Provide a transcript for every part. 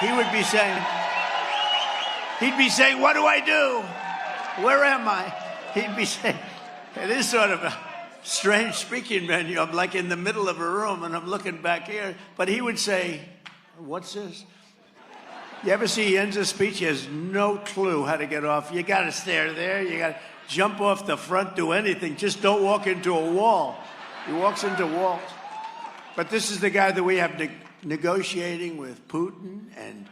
he would be saying, what do I do? Where am I? He'd be saying, it is sort of a strange speaking menu. I'm like in the middle of a room and I'm looking back here. But he would say, what's this? You ever see he ends a speech? He has no clue how to get off. You got to stare there. You got to jump off the front, do anything. Just don't walk into a wall. He walks into walls. But this is the guy that we have negotiating with Putin and,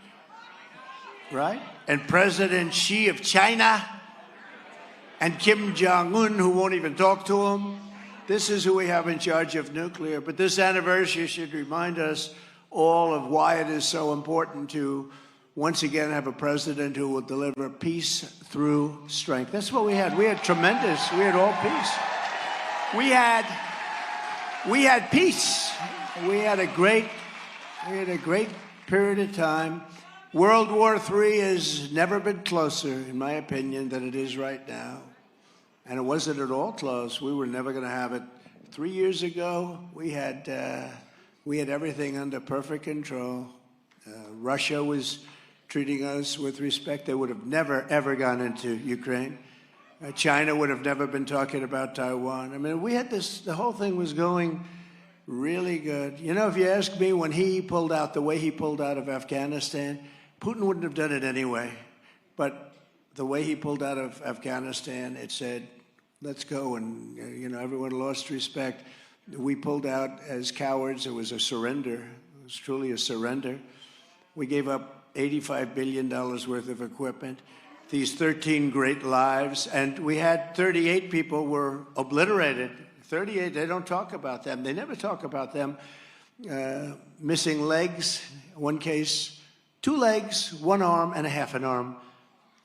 right? And President Xi of China and Kim Jong-un, who won't even talk to him. This is who we have in charge of nuclear. But this anniversary should remind us all of why it is so important to once again have a president who will deliver peace through strength. That's what we had. We had all peace. We had peace. We had a great period of time. World War III has never been closer, in my opinion, than it is right now. And it wasn't at all close. We were never going to have it. 3 years ago, we had everything under perfect control. Russia was treating us with respect. They would have never, ever gone into Ukraine. China would have never been talking about Taiwan. I mean, we had this, the whole thing was going really good. You know, if you ask me, when he pulled out, the way he pulled out of Afghanistan, Putin wouldn't have done it anyway. But the way he pulled out of Afghanistan, it said, let's go. And, you know, everyone lost respect. We pulled out as cowards. It was a surrender. It was truly a surrender. We gave up $85 billion worth of equipment, these 13 great lives, and we had 38 people were obliterated. 38, they don't talk about them. They never talk about them. Missing legs, one case, 2 legs, 1 arm, and a half an arm,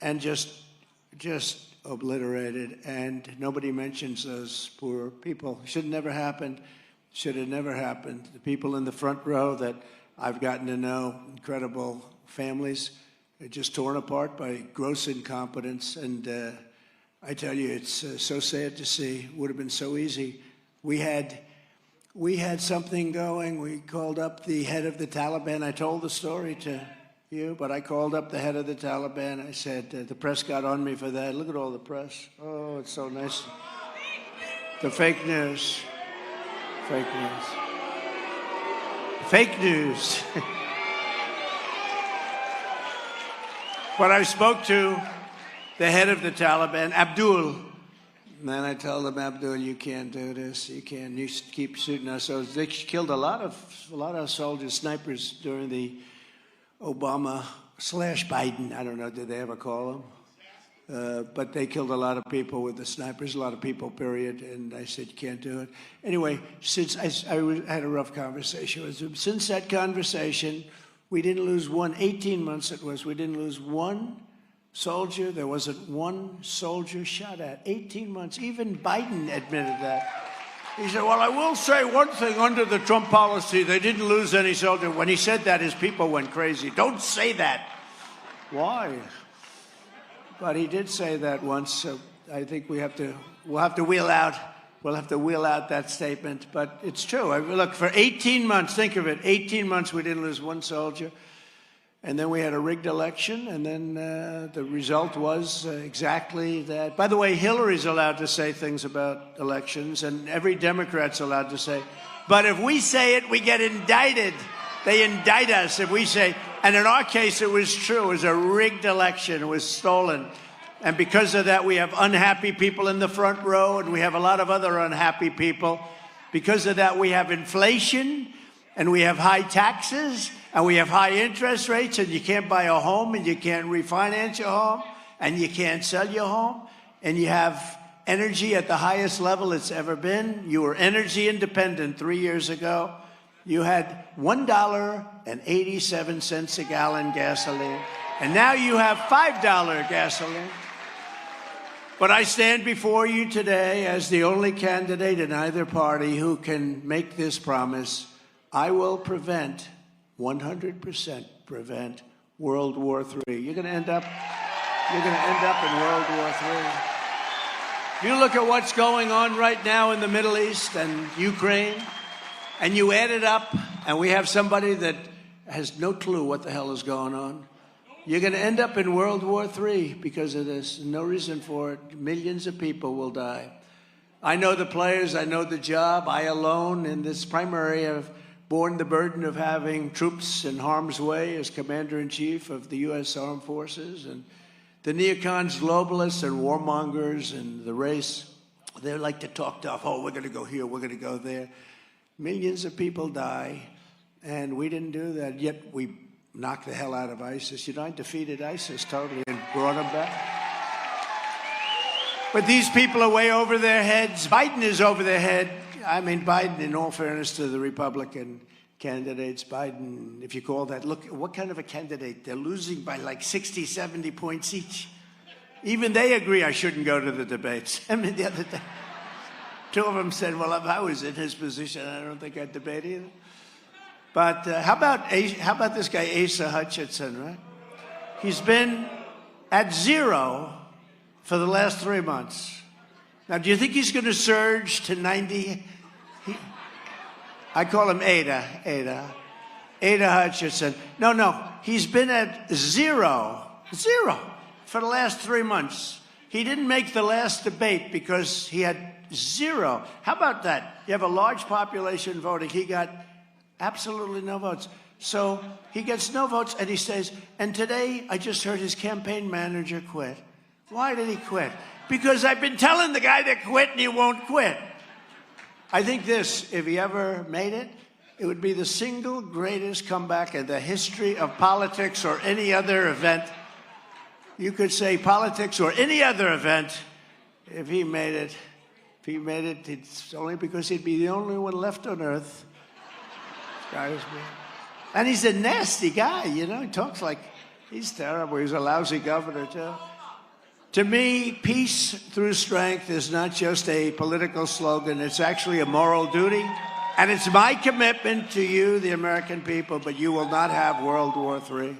and just obliterated. And nobody mentions those poor people. Should have never happened. Should have never happened. The people in the front row that I've gotten to know, incredible families, are just torn apart by gross incompetence. And I tell you, it's so sad to see. Would have been so easy. We had something going. We called up the head of the Taliban. I told the story to you, but I called up the head of the Taliban. I said, the press got on me for that. Look at all the press. Oh, it's so nice. The fake news. Fake news. Fake news. But I spoke to the head of the Taliban, Abdul. And then I told him, Abdul, you can't do this. You can't. You keep shooting us. So they killed a lot of soldiers, snipers during the Obama/Biden. I don't know, did they ever call them? But they killed a lot of people with the snipers, a lot of people, period. And I said, you can't do it. Anyway, since I had a rough conversation with him, since that conversation, we didn't lose 18 months it was, we didn't lose 1 soldier. There wasn't 1 soldier shot at. 18 months. Even Biden admitted that. He said, well, I will say one thing, under the Trump policy, they didn't lose any soldier. When he said that, his people went crazy. Don't say that. Why? But he did say that once, so I think we'll have to wheel out that statement. But it's true. Look, for 18 months, think of it, 18 months we didn't lose 1 soldier. And then we had a rigged election, and then the result was exactly that. By the way, Hillary's allowed to say things about elections, and every Democrat's allowed to say. But if we say it, we get indicted. They indict us if we say, and in our case, it was true. It was a rigged election. It was stolen. And because of that, we have unhappy people in the front row, and we have a lot of other unhappy people. Because of that, we have inflation, and we have high taxes, and we have high interest rates, and you can't buy a home, and you can't refinance your home, and you can't sell your home, and you have energy at the highest level it's ever been. You were energy independent 3 years ago. You had $1.87 a gallon gasoline, and now you have $5 gasoline. But I stand before you today as the only candidate in either party who can make this promise. I will 100% prevent World War III. You're going to end up in World War III. You look at what's going on right now in the Middle East and Ukraine, and you add it up, and we have somebody that has no clue what the hell is going on. You're going to end up in World War III because of this. No reason for it. Millions of people will die. I know the players. I know the job. I alone in this primary have borne the burden of having troops in harm's way as commander-in-chief of the U.S. Armed Forces. And the neocons, globalists, and warmongers and the race, they like to talk tough. Oh, we're going to go here. We're going to go there. Millions of people die, and we didn't do that. Yet we knocked the hell out of ISIS. You know, I defeated ISIS totally and brought them back. But these people are way over their heads. Biden is over their head. I mean, Biden, in all fairness to the Republican candidates, Biden, if you call that, look, what kind of a candidate? They're losing by like 60, 70 points each. Even they agree I shouldn't go to the debates. I mean, the other day, two of them said, well, if I was in his position, I don't think I'd debate either. But how about this guy, Asa Hutchinson, right? He's been at 0 for the last 3 months. Now, do you think he's going to surge to 90? I call him Ada Hutchinson. No, he's been at 0 for the last 3 months. He didn't make the last debate because he had 0. How about that? You have a large population voting. He got absolutely no votes. So he gets no votes, and he says, and today I just heard his campaign manager quit. Why did he quit? Because I've been telling the guy to quit, and he won't quit. I think this, if he ever made it, it would be the single greatest comeback in the history of politics or any other event. You could say politics or any other event. If he made it, it's only because he'd be the only one left on earth. And he's a nasty guy, you know. He talks like he's terrible. He's a lousy governor, too. To me, peace through strength is not just a political slogan. It's actually a moral duty. And it's my commitment to you, the American people, but you will not have World War III.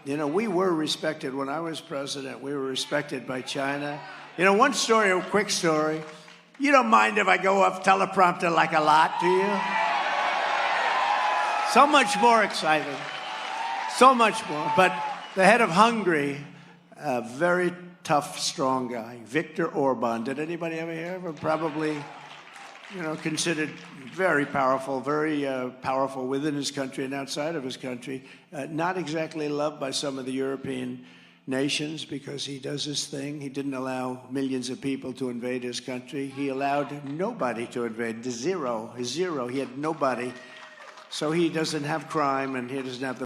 You know, we were respected. When I was president, we were respected by China. You know, one story, a quick story. You don't mind if I go off teleprompter like a lot, do you? So much more exciting. So much more. But the head of Hungary, a very tough, strong guy, Viktor Orban. Did anybody ever hear of him? Probably, you know, considered very powerful within his country and outside of his country. Not exactly loved by some of the European nations because he does his thing. He didn't allow millions of people to invade his country. He allowed nobody to invade. Zero. He had nobody. So he doesn't have crime, and he doesn't have the